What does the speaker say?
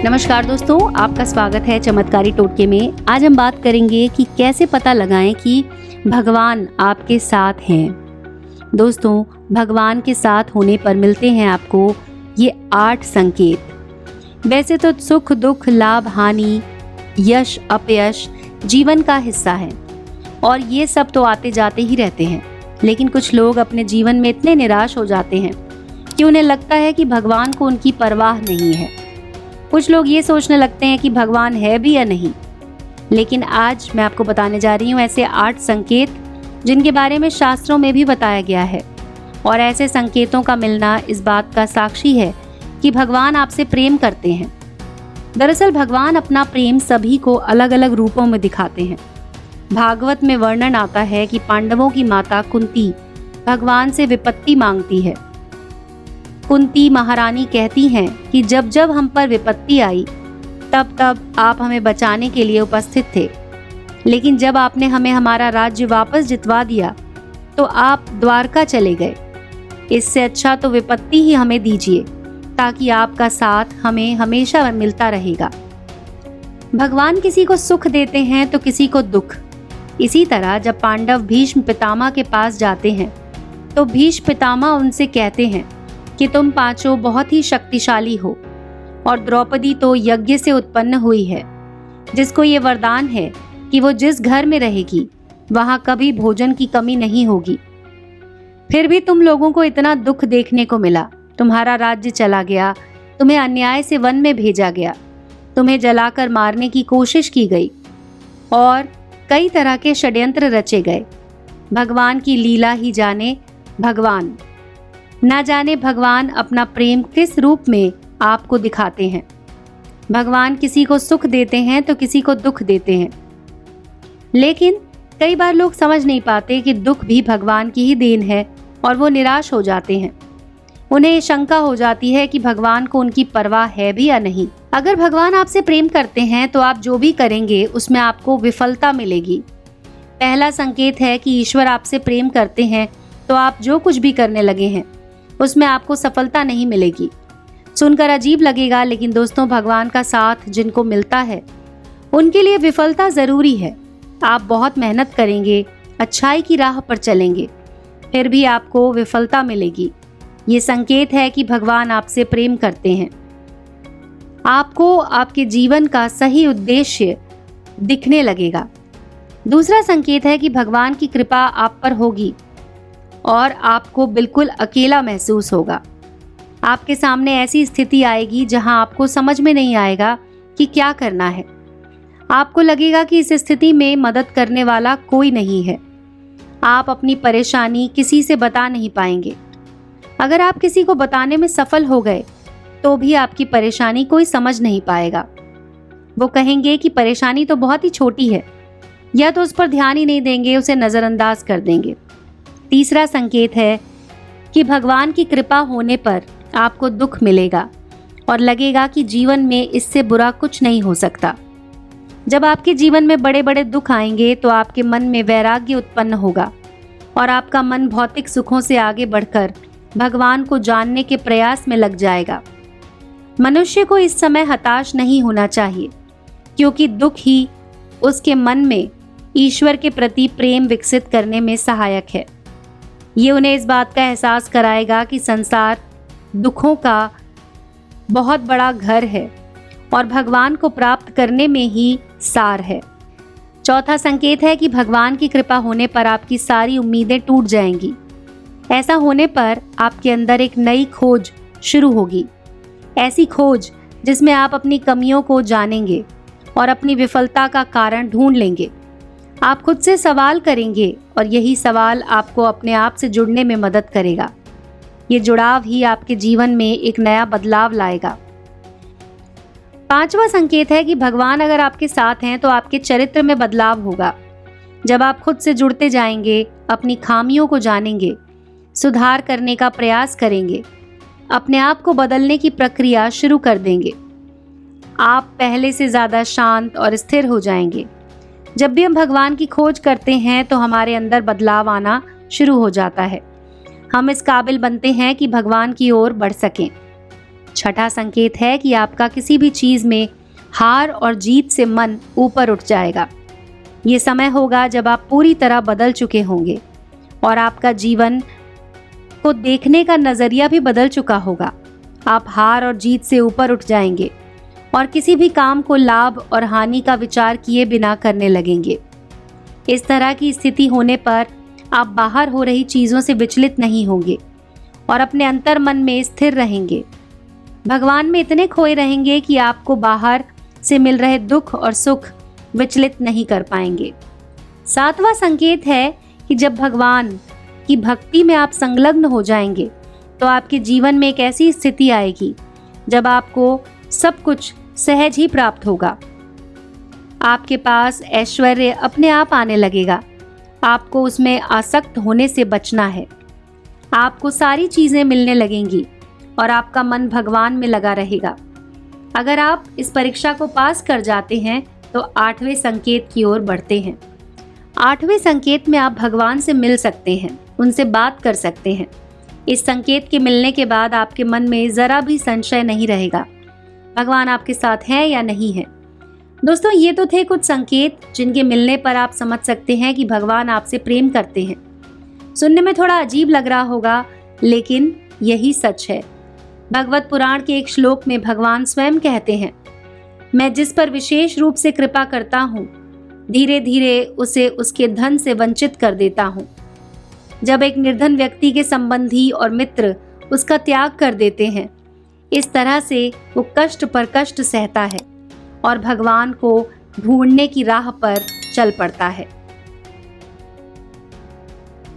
नमस्कार दोस्तों, आपका स्वागत है चमत्कारी टोटके में। आज हम बात करेंगे कि कैसे पता लगाएं कि भगवान आपके साथ हैं। दोस्तों, भगवान के साथ होने पर मिलते हैं आपको ये 8 संकेत। वैसे तो सुख दुख, लाभ हानि, यश अपयश जीवन का हिस्सा है और ये सब तो आते जाते ही रहते हैं। लेकिन कुछ लोग अपने जीवन में इतने निराश हो जाते हैं कि उन्हें लगता है कि भगवान को उनकी परवाह नहीं है। कुछ लोग ये सोचने लगते हैं कि भगवान है भी या नहीं। लेकिन आज मैं आपको बताने जा रही हूँ ऐसे 8 संकेत जिनके बारे में शास्त्रों में भी बताया गया है। और ऐसे संकेतों का मिलना इस बात का साक्षी है कि भगवान आपसे प्रेम करते हैं। दरअसल भगवान अपना प्रेम सभी को अलग अलग रूपों में दिखाते हैं। भागवत में वर्णन आता है कि पांडवों की माता कुंती भगवान से विपत्ति मांगती है। कुंती महारानी कहती हैं कि जब जब हम पर विपत्ति आई तब तब आप हमें बचाने के लिए उपस्थित थे, लेकिन जब आपने हमें हमारा राज्य वापस जितवा दिया तो आप द्वारका चले गए। इससे अच्छा तो विपत्ति ही हमें दीजिए ताकि आपका साथ हमें हमेशा मिलता रहेगा। भगवान किसी को सुख देते हैं तो किसी को दुख। इसी तरह जब पांडव भीष्म पितामह के पास जाते हैं तो भीष्म पितामह उनसे कहते हैं कि तुम पांचों बहुत ही शक्तिशाली हो और द्रौपदी तो यज्ञ से उत्पन्न हुई है, जिसको ये वरदान है कि वो जिस घर में रहेगी वहां कभी भोजन की कमी नहीं होगी। फिर भी तुम लोगों को इतना दुख देखने को मिला। तुम्हारा राज्य चला गया, तुम्हें अन्याय से वन में भेजा गया, तुम्हें जलाकर मारने की कोशिश की गई और कई तरह के षड्यंत्र रचे गए। भगवान की लीला ही जाने भगवान। ना जाने भगवान अपना प्रेम किस रूप में आपको दिखाते हैं। भगवान किसी को सुख देते हैं तो किसी को दुख देते हैं। लेकिन कई बार लोग समझ नहीं पाते कि दुख भी भगवान की ही देन है और वो निराश हो जाते हैं। उन्हें शंका हो जाती है कि भगवान को उनकी परवाह है भी या नहीं। अगर भगवान आपसे प्रेम करते हैं तो आप जो भी करेंगे उसमें आपको विफलता मिलेगी। पहला संकेत है कि ईश्वर आपसे प्रेम करते हैं तो आप जो कुछ भी करने लगे हैं उसमें आपको सफलता नहीं मिलेगी। सुनकर अजीब लगेगा, लेकिन दोस्तों, भगवान का साथ जिनको मिलता है उनके लिए विफलता जरूरी है। आप बहुत मेहनत करेंगे, अच्छाई की राह पर चलेंगे, फिर भी आपको विफलता मिलेगी। ये संकेत है कि भगवान आपसे प्रेम करते हैं। आपको आपके जीवन का सही उद्देश्य दिखने लगेगा। दूसरा संकेत है कि भगवान की कृपा आप पर होगी और आपको बिल्कुल अकेला महसूस होगा। आपके सामने ऐसी स्थिति आएगी जहां आपको समझ में नहीं आएगा कि क्या करना है। आपको लगेगा कि इस स्थिति में मदद करने वाला कोई नहीं है। आप अपनी परेशानी किसी से बता नहीं पाएंगे। अगर आप किसी को बताने में सफल हो गए तो भी आपकी परेशानी कोई समझ नहीं पाएगा। वो कहेंगे कि परेशानी तो बहुत ही छोटी है, या तो उस पर ध्यान ही नहीं देंगे, उसे नज़रअंदाज कर देंगे। तीसरा संकेत है कि भगवान की कृपा होने पर आपको दुख मिलेगा और लगेगा कि जीवन में इससे बुरा कुछ नहीं हो सकता। जब आपके जीवन में बड़े बड़े दुख आएंगे तो आपके मन में वैराग्य उत्पन्न होगा और आपका मन भौतिक सुखों से आगे बढ़कर भगवान को जानने के प्रयास में लग जाएगा। मनुष्य को इस समय हताश नहीं होना चाहिए, क्योंकि दुख ही उसके मन में ईश्वर के प्रति प्रेम विकसित करने में सहायक है। ये उन्हें इस बात का एहसास कराएगा कि संसार दुखों का बहुत बड़ा घर है और भगवान को प्राप्त करने में ही सार है। चौथा संकेत है कि भगवान की कृपा होने पर आपकी सारी उम्मीदें टूट जाएंगी। ऐसा होने पर आपके अंदर एक नई खोज शुरू होगी, ऐसी खोज जिसमें आप अपनी कमियों को जानेंगे और अपनी विफलता का कारण ढूंढ लेंगे। आप खुद से सवाल करेंगे और यही सवाल आपको अपने आप से जुड़ने में मदद करेगा। ये जुड़ाव ही आपके जीवन में एक नया बदलाव लाएगा। पांचवा संकेत है कि भगवान अगर आपके साथ हैं तो आपके चरित्र में बदलाव होगा। जब आप खुद से जुड़ते जाएंगे, अपनी खामियों को जानेंगे, सुधार करने का प्रयास करेंगे, अपने आप को बदलने की प्रक्रिया शुरू कर देंगे, आप पहले से ज़्यादा शांत और स्थिर हो जाएंगे। जब भी हम भगवान की खोज करते हैं तो हमारे अंदर बदलाव आना शुरू हो जाता है। हम इस काबिल बनते हैं कि भगवान की ओर बढ़ सकें। छठा संकेत है कि आपका किसी भी चीज में हार और जीत से मन ऊपर उठ जाएगा। ये समय होगा जब आप पूरी तरह बदल चुके होंगे और आपका जीवन को देखने का नजरिया भी बदल चुका होगा। आप हार और जीत से ऊपर उठ जाएंगे और किसी भी काम को लाभ और हानि का विचार किए बिना करने लगेंगे। इस तरह की स्थिति होने पर आप बाहर हो रही चीजों से विचलित नहीं होंगे और अपने अंतर मन में स्थिर रहेंगे। भगवान में इतने खोए रहेंगे कि आपको बाहर से मिल रहे दुख और सुख विचलित नहीं कर पाएंगे। सातवां संकेत है कि जब भगवान की भक्ति में आप संलग्न हो जाएंगे तो आपके जीवन में एक ऐसी स्थिति आएगी जब आपको सब कुछ सहज ही प्राप्त होगा। आपके पास ऐश्वर्य अपने आप आने लगेगा। आपको उसमें आसक्त होने से बचना है। आपको सारी चीजें मिलने लगेंगी और आपका मन भगवान में लगा रहेगा। अगर आप इस परीक्षा को पास कर जाते हैं तो 8वें संकेत की ओर बढ़ते हैं। 8वें संकेत में आप भगवान से मिल सकते हैं, उनसे बात कर सकते हैं। इस संकेत के मिलने के बाद आपके मन में जरा भी संशय नहीं रहेगा, भगवान आपके साथ हैं या नहीं है। दोस्तों, ये तो थे कुछ संकेत जिनके मिलने पर आप समझ सकते हैं कि भगवान आपसे प्रेम करते हैं। सुनने में थोड़ा अजीब लग रहा होगा, लेकिन यही सच है। भगवत पुराण के एक श्लोक में भगवान स्वयं कहते हैं, मैं जिस पर विशेष रूप से कृपा करता हूँ, धीरे धीरे उसे उसके धन से वंचित कर देता हूँ। जब एक निर्धन व्यक्ति के संबंधी और मित्र उसका त्याग कर देते हैं, इस तरह से वो कष्ट पर कष्ट सहता है और भगवान को ढूंढने की राह पर चल पड़ता है।